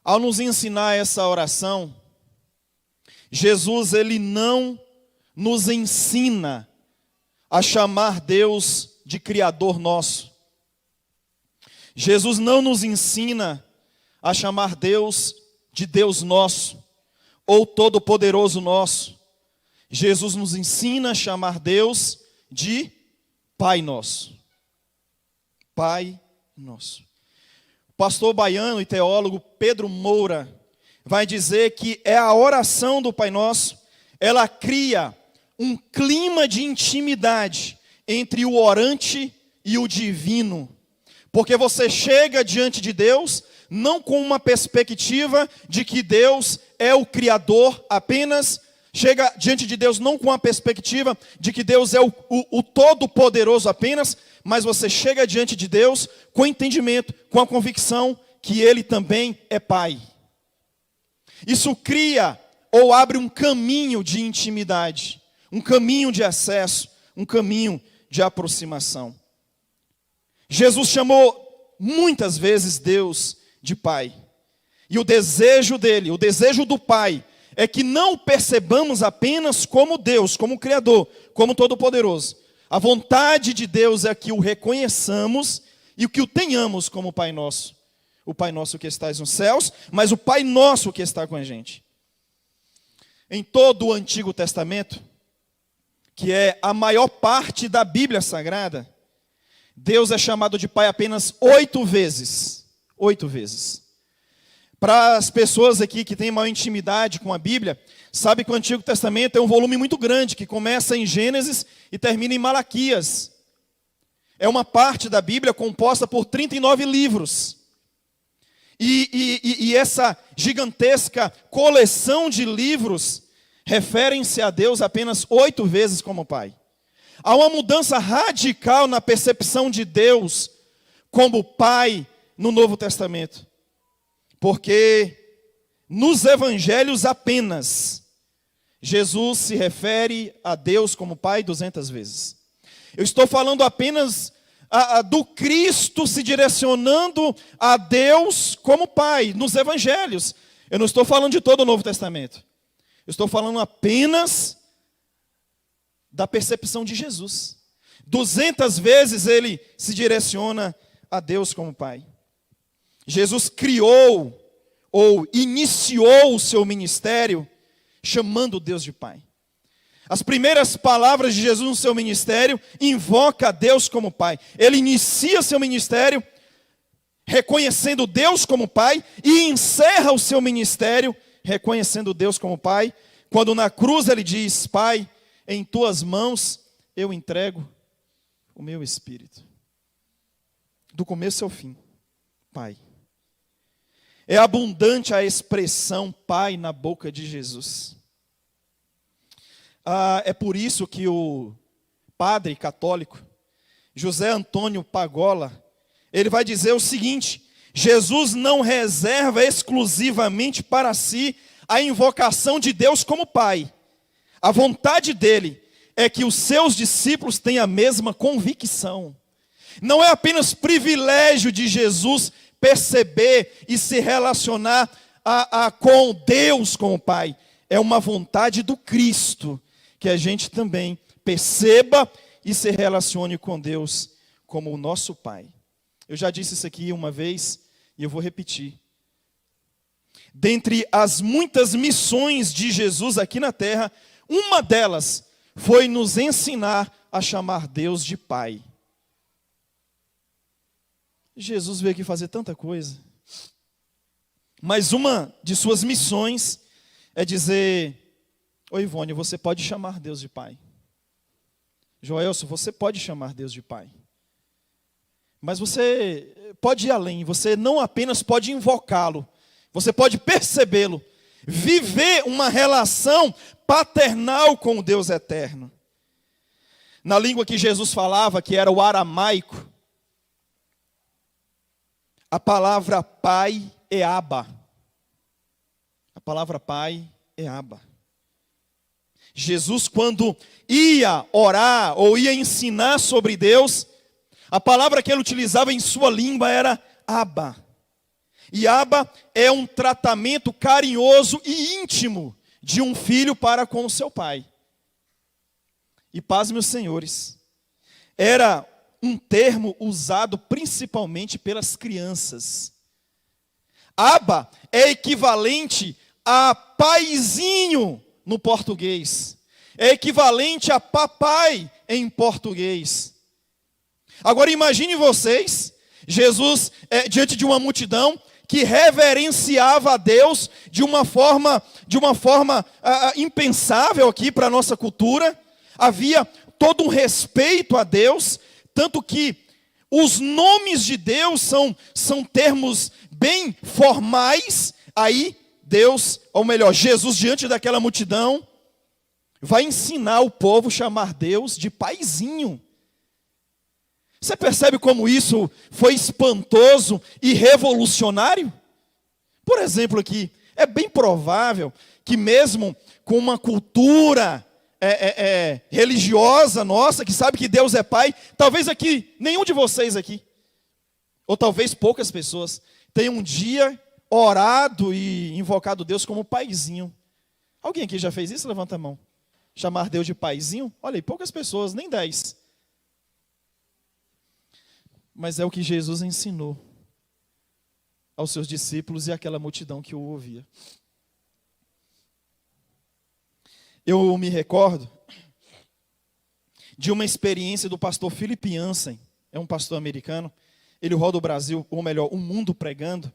Ao nos ensinar essa oração, Jesus, ele não nos ensina a chamar Deus de Criador nosso. Jesus não nos ensina a chamar Deus de Deus nosso, ou Todo-Poderoso nosso. Jesus nos ensina a chamar Deus de Pai nosso. Pai nosso. O pastor baiano e teólogo Pedro Moura vai dizer que a oração do Pai Nosso, ela cria um clima de intimidade entre o orante e o divino. Porque você chega diante de Deus não com uma perspectiva de que Deus é o Criador apenas, chega diante de Deus não com a perspectiva de que Deus é o Todo-Poderoso apenas, mas você chega diante de Deus com o entendimento, com a convicção que Ele também é Pai. Isso cria ou abre um caminho de intimidade, um caminho de acesso, um caminho de aproximação. Jesus chamou muitas vezes Deus de Pai. E o desejo dele, o desejo do Pai, é que não o percebamos apenas como Deus, como Criador, como Todo-Poderoso. A vontade de Deus é que o reconheçamos e que o tenhamos como Pai Nosso. O Pai Nosso que estás nos céus, mas o Pai Nosso que está com a gente. Em todo o Antigo Testamento, que é a maior parte da Bíblia Sagrada, Deus é chamado de Pai apenas 8 vezes. 8 vezes. Para as pessoas aqui que têm maior intimidade com a Bíblia, sabe que o Antigo Testamento é um volume muito grande, que começa em Gênesis e termina em Malaquias. É uma parte da Bíblia composta por 39 livros. E essa gigantesca coleção de livros referem-se a Deus apenas 8 vezes como Pai. Há uma mudança radical na percepção de Deus como Pai no Novo Testamento. Porque nos evangelhos apenas, Jesus se refere a Deus como Pai 200 vezes. Eu estou falando apenas do Cristo se direcionando a Deus como Pai, nos evangelhos. Eu não estou falando de todo o Novo Testamento. Eu estou falando apenas da percepção de Jesus. 200 vezes ele se direciona a Deus como Pai. Jesus criou ou iniciou o seu ministério chamando Deus de Pai. As primeiras palavras de Jesus no seu ministério invoca a Deus como Pai. Ele inicia seu ministério reconhecendo Deus como Pai e encerra o seu ministério reconhecendo Deus como Pai, quando na cruz ele diz: Pai, em tuas mãos eu entrego o meu espírito. Do começo ao fim, Pai. É abundante a expressão Pai na boca de Jesus. É por isso que o padre católico, José Antônio Pagola, ele vai dizer o seguinte: Jesus não reserva exclusivamente para si a invocação de Deus como Pai. A vontade dele é que os seus discípulos tenham a mesma convicção. Não é apenas privilégio de Jesus perceber e se relacionar com Deus como Pai. É uma vontade do Cristo que a gente também perceba e se relacione com Deus como o nosso Pai. Eu já disse isso aqui uma vez e eu vou repetir. Dentre as muitas missões de Jesus aqui na terra, uma delas foi nos ensinar a chamar Deus de Pai. Jesus veio aqui fazer tanta coisa. Mas uma de suas missões é dizer: ô Ivone, você pode chamar Deus de Pai. Joelson, você pode chamar Deus de Pai. Mas você pode ir além. Você não apenas pode invocá-lo. Você pode percebê-lo. Viver uma relação paternal com o Deus eterno. Na língua que Jesus falava, que era o aramaico, a palavra pai é Abba. A palavra pai é Abba. Jesus, quando ia orar ou ia ensinar sobre Deus, a palavra que ele utilizava em sua língua era Abba. E Abba é um tratamento carinhoso e íntimo de um filho para com o seu pai. E pasme os senhores, era um termo usado principalmente pelas crianças. Abba é equivalente a paizinho no português. É equivalente a papai em português. Agora imagine vocês, Jesus diante de uma multidão que reverenciava a Deus de uma forma impensável aqui para a nossa cultura. Havia todo um respeito a Deus, tanto que os nomes de Deus são termos bem formais. Aí Deus, ou melhor, Jesus diante daquela multidão, vai ensinar o povo a chamar Deus de paizinho. Você percebe como isso foi espantoso e revolucionário? Por exemplo aqui, é bem provável que mesmo com uma cultura religiosa nossa, que sabe que Deus é pai, talvez aqui, nenhum de vocês aqui, ou talvez poucas pessoas, tenham um dia orado e invocado Deus como paizinho. Alguém aqui já fez isso? Levanta a mão. Chamar Deus de paizinho? Olha aí, poucas pessoas, nem 10. Mas é o que Jesus ensinou aos seus discípulos e àquela multidão que o ouvia. Eu me recordo de uma experiência do pastor Philip Yancey, é um pastor americano, ele roda o Brasil, ou melhor, o mundo pregando.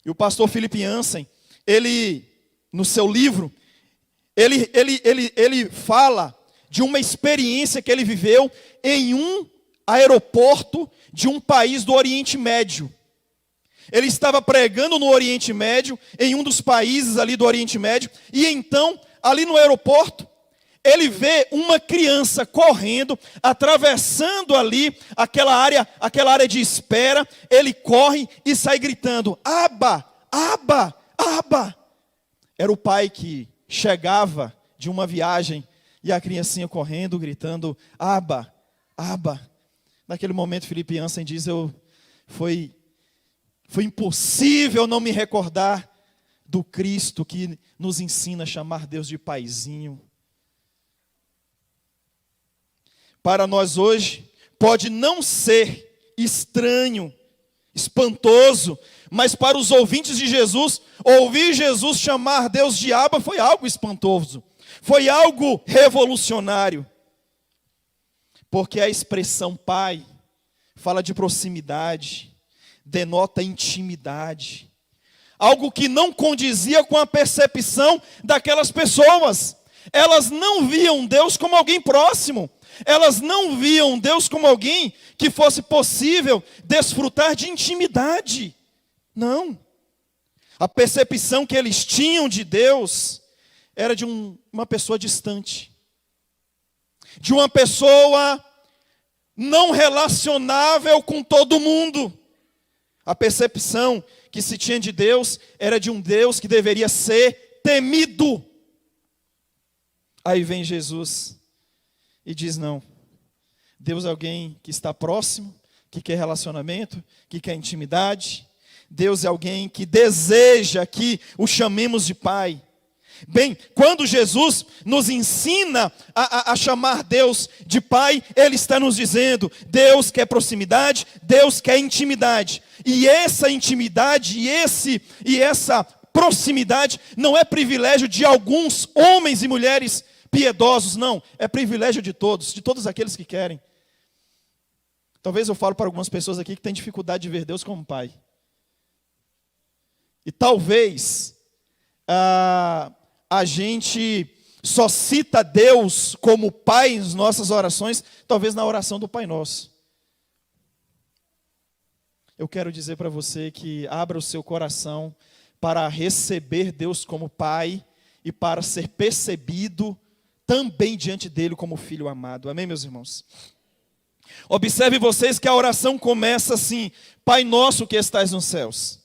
E o pastor Philip Yancey, ele, no seu livro, ele fala de uma experiência que ele viveu em um aeroporto de um país do Oriente Médio. Ele estava pregando no Oriente Médio, em um dos países ali do Oriente Médio, e então, ali no aeroporto, ele vê uma criança correndo, atravessando ali aquela área de espera. Ele corre e sai gritando: Abba, Abba, Abba. Era o pai que chegava de uma viagem e a criancinha correndo, gritando: Abba, Abba. Naquele momento, Philip Yancey diz: foi impossível não me recordar do Cristo que nos ensina a chamar Deus de paizinho. Para nós hoje, pode não ser estranho, espantoso, mas para os ouvintes de Jesus, ouvir Jesus chamar Deus de Abba foi algo espantoso, foi algo revolucionário. Porque a expressão pai fala de proximidade, denota intimidade. Algo que não condizia com a percepção daquelas pessoas. Elas não viam Deus como alguém próximo. Elas não viam Deus como alguém que fosse possível desfrutar de intimidade. Não. A percepção que eles tinham de Deus era de uma pessoa distante. De uma pessoa não relacionável com todo mundo. A percepção que se tinha de Deus era de um Deus que deveria ser temido. Aí vem Jesus e diz: não, Deus é alguém que está próximo, que quer relacionamento, que quer intimidade. Deus é alguém que deseja que o chamemos de Pai. Bem, quando Jesus nos ensina a chamar Deus de Pai, Ele está nos dizendo: Deus quer proximidade, Deus quer intimidade. E essa intimidade e essa proximidade não é privilégio de alguns homens e mulheres piedosos, não. É privilégio de todos aqueles que querem. Talvez eu falo para algumas pessoas aqui que têm dificuldade de ver Deus como Pai. E talvez a gente só cita Deus como Pai nas nossas orações, talvez na oração do Pai Nosso. Eu quero dizer para você que abra o seu coração para receber Deus como Pai e para ser percebido também diante dele como filho amado. Amém, meus irmãos? Observe vocês que a oração começa assim: Pai nosso que estás nos céus.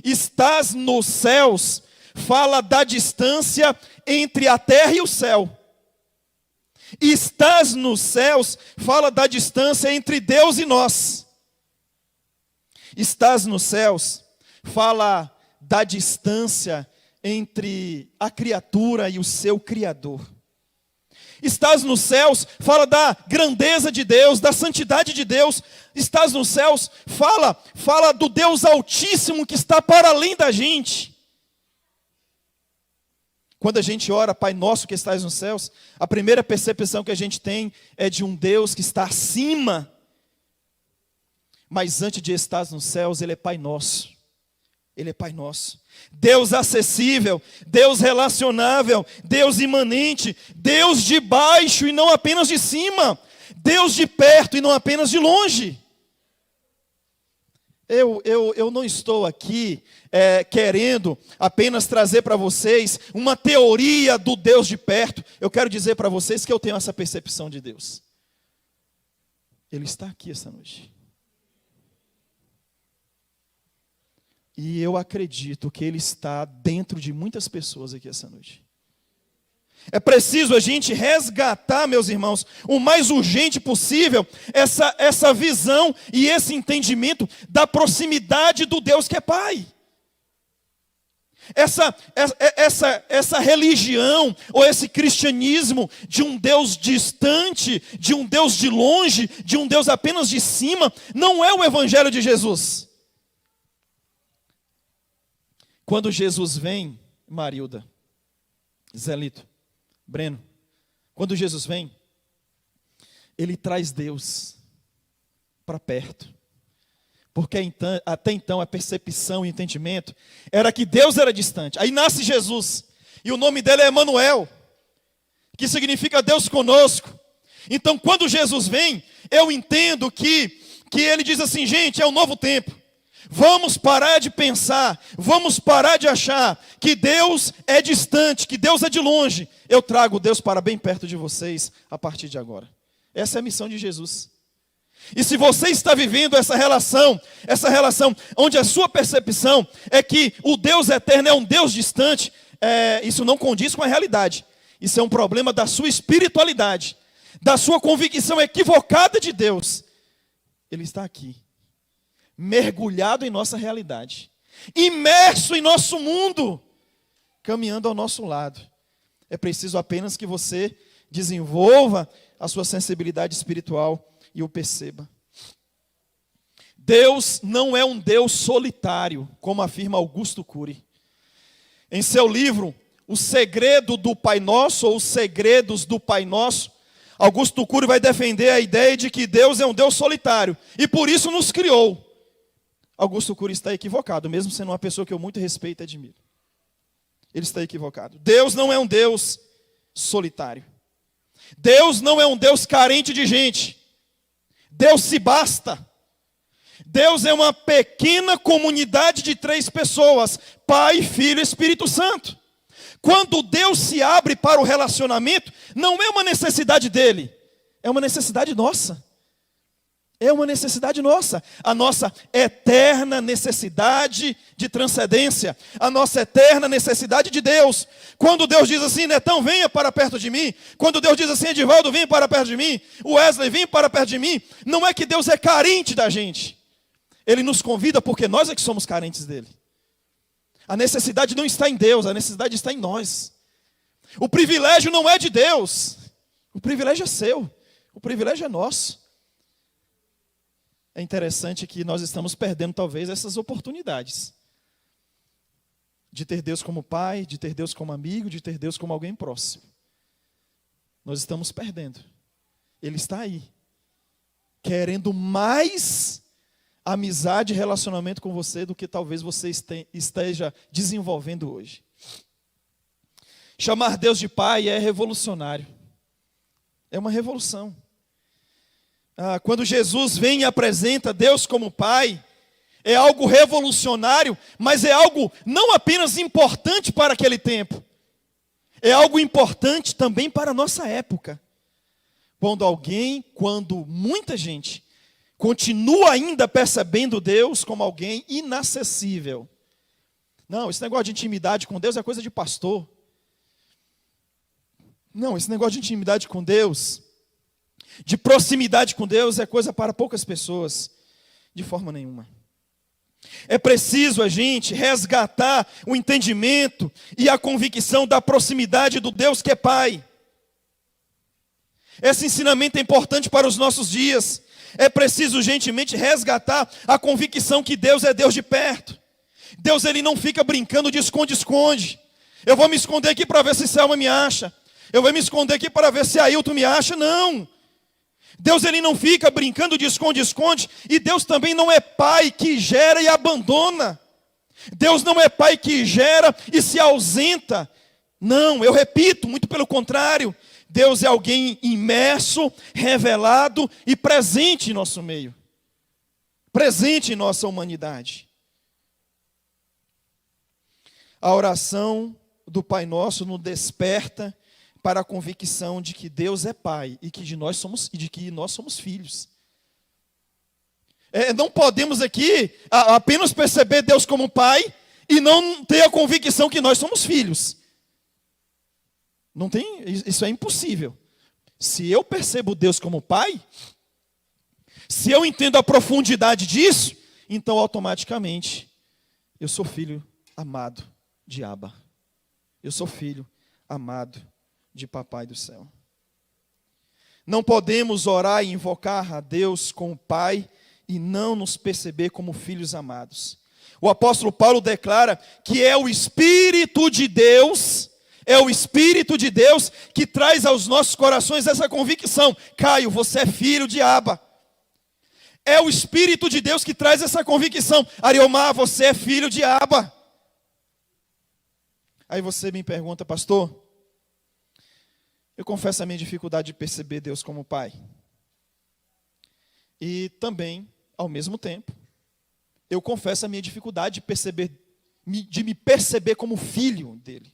Estás nos céus fala da distância entre a terra e o céu. Estás nos céus fala da distância entre Deus e nós. estás nos céus, fala da distância entre a criatura e o seu Criador. Estás nos céus, fala da grandeza de Deus, da santidade de Deus. Estás nos céus, fala do Deus Altíssimo que está para além da gente. Quando a gente ora, Pai nosso que estás nos céus, a primeira percepção que a gente tem é de um Deus que está acima. Mas antes de estar nos céus, Ele é Pai nosso. Ele é Pai nosso. Deus acessível, Deus relacionável, Deus imanente, Deus de baixo e não apenas de cima, Deus de perto e não apenas de longe. Eu não estou aqui querendo apenas trazer para vocês uma teoria do Deus de perto. Eu quero dizer para vocês que eu tenho essa percepção de Deus. Ele está aqui essa noite. E eu acredito que Ele está dentro de muitas pessoas aqui essa noite. É preciso a gente resgatar, meus irmãos, o mais urgente possível, essa visão e esse entendimento da proximidade do Deus que é Pai. Essa religião, ou esse cristianismo de um Deus distante, de um Deus de longe, de um Deus apenas de cima, não é o Evangelho de Jesus. Quando Jesus vem, Marilda, Zelito, Breno, quando Jesus vem, Ele traz Deus para perto. Porque até então a percepção e o entendimento era que Deus era distante. Aí nasce Jesus, e o nome dele é Emanuel, que significa Deus conosco. Então quando Jesus vem, eu entendo que Ele diz assim, gente, é um novo tempo. Vamos parar de pensar, vamos parar de achar que Deus é distante, que Deus é de longe. Eu trago Deus para bem perto de vocês a partir de agora. Essa é a missão de Jesus. E se você está vivendo essa relação onde a sua percepção é que o Deus eterno é um Deus distante, isso não condiz com a realidade. Isso é um problema da sua espiritualidade, da sua convicção equivocada de Deus. Ele está aqui, mergulhado em nossa realidade, imerso em nosso mundo, caminhando ao nosso lado. É preciso apenas que você desenvolva a sua sensibilidade espiritual e o perceba. Deus não é um Deus solitário, como afirma Augusto Cury. Em seu livro, O Segredo do Pai Nosso, ou Os Segredos do Pai Nosso, Augusto Cury vai defender a ideia de que Deus é um Deus solitário, e por isso nos criou. Augusto Cury está equivocado, mesmo sendo uma pessoa que eu muito respeito e admiro. Ele está equivocado. Deus não é um Deus solitário. Deus não é um Deus carente de gente. Deus se basta. Deus é uma pequena comunidade de 3 pessoas, Pai, Filho e Espírito Santo. Quando Deus se abre para o relacionamento, não é uma necessidade dele, é uma necessidade nossa. É uma necessidade nossa, a nossa eterna necessidade de transcendência, a nossa eterna necessidade de Deus. Quando Deus diz assim, Netão, venha para perto de mim. Quando Deus diz assim, Edivaldo, venha para perto de mim. Wesley, venha para perto de mim. Não é que Deus é carente da gente. Ele nos convida porque nós é que somos carentes dele. A necessidade não está em Deus, a necessidade está em nós. O privilégio não é de Deus. O privilégio é seu. O privilégio é nosso. É interessante que nós estamos perdendo talvez essas oportunidades de ter Deus como pai, de ter Deus como amigo, de ter Deus como alguém próximo. Nós estamos perdendo. Ele está aí, querendo mais amizade e relacionamento com você do que talvez você esteja desenvolvendo hoje. Chamar Deus de pai é revolucionário. É uma revolução. Quando Jesus vem e apresenta Deus como Pai, é algo revolucionário, mas é algo não apenas importante para aquele tempo, é algo importante também para a nossa época. Quando muita gente continua ainda percebendo Deus como alguém inacessível. Não, esse negócio de intimidade com Deus é coisa de pastor. Não, esse negócio de intimidade com Deus, de proximidade com Deus, é coisa para poucas pessoas. De forma nenhuma. É preciso a gente resgatar o entendimento e a convicção da proximidade do Deus que é Pai. Esse ensinamento é importante para os nossos dias. É preciso urgentemente resgatar a convicção que Deus é Deus de perto. Deus, ele não fica brincando de esconde-esconde. Eu vou me esconder aqui para ver se Selma me acha. Eu vou me esconder aqui para ver se Ailton me acha. Não. Deus, ele não fica brincando de esconde-esconde. E Deus também não é pai que gera e abandona. Deus não é pai que gera e se ausenta. Não, eu repito, muito pelo contrário. Deus é alguém imerso, revelado e presente em nosso meio. Presente em nossa humanidade. A oração do Pai Nosso nos desperta para a convicção de que Deus é Pai e de que nós somos filhos. Não podemos aqui apenas perceber Deus como Pai e não ter a convicção que nós somos filhos. Não tem, isso é impossível. Se eu percebo Deus como Pai, se eu entendo a profundidade disso, então automaticamente eu sou filho amado de Abba. Eu sou filho amado de Papai do céu. Não podemos orar e invocar a Deus como Pai e não nos perceber como filhos amados. O apóstolo Paulo declara que é o Espírito de Deus, que traz aos nossos corações essa convicção. Caio, você é filho de Abba. É o Espírito de Deus que traz essa convicção. Ariomar, você é filho de Abba. Aí você me pergunta, pastor, eu confesso a minha dificuldade de perceber Deus como Pai. E também, ao mesmo tempo, eu confesso a minha dificuldade de me perceber como filho dele.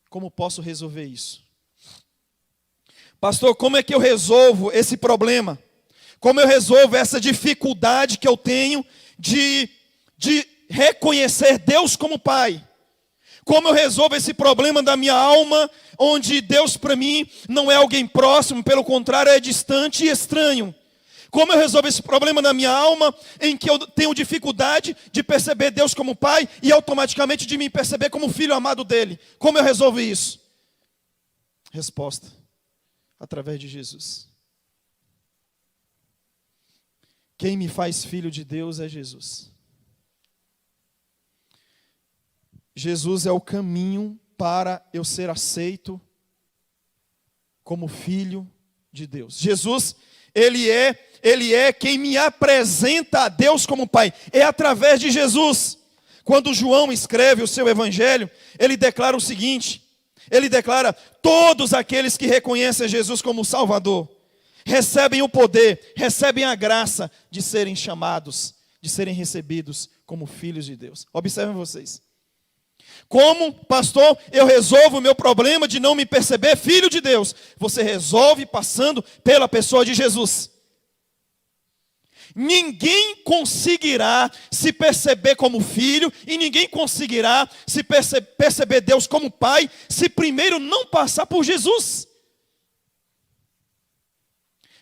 Como posso resolver isso? Pastor, como é que eu resolvo esse problema? Como eu resolvo essa dificuldade que eu tenho de reconhecer Deus como Pai? Como eu resolvo esse problema da minha alma, onde Deus para mim não é alguém próximo, pelo contrário, é distante e estranho? Como eu resolvo esse problema da minha alma, em que eu tenho dificuldade de perceber Deus como Pai e automaticamente de me perceber como filho amado dele? Como eu resolvo isso? Resposta: através de Jesus. Quem me faz filho de Deus é Jesus. Jesus é o caminho para eu ser aceito como filho de Deus. Jesus, Ele é quem me apresenta a Deus como Pai. É através de Jesus. Quando João escreve o seu evangelho, ele declara o seguinte, ele declara: todos aqueles que reconhecem Jesus como Salvador, recebem o poder, recebem a graça de serem chamados, de serem recebidos como filhos de Deus. Observem vocês. Como, pastor, eu resolvo o meu problema de não me perceber filho de Deus? Você resolve passando pela pessoa de Jesus. Ninguém conseguirá se perceber como filho e ninguém conseguirá se perceber Deus como Pai se primeiro não passar por Jesus.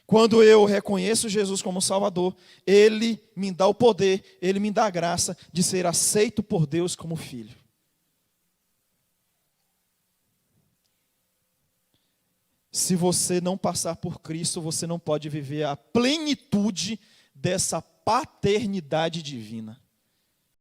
Quando eu reconheço Jesus como Salvador, Ele me dá o poder, Ele me dá a graça de ser aceito por Deus como filho. Se você não passar por Cristo, você não pode viver a plenitude dessa paternidade divina.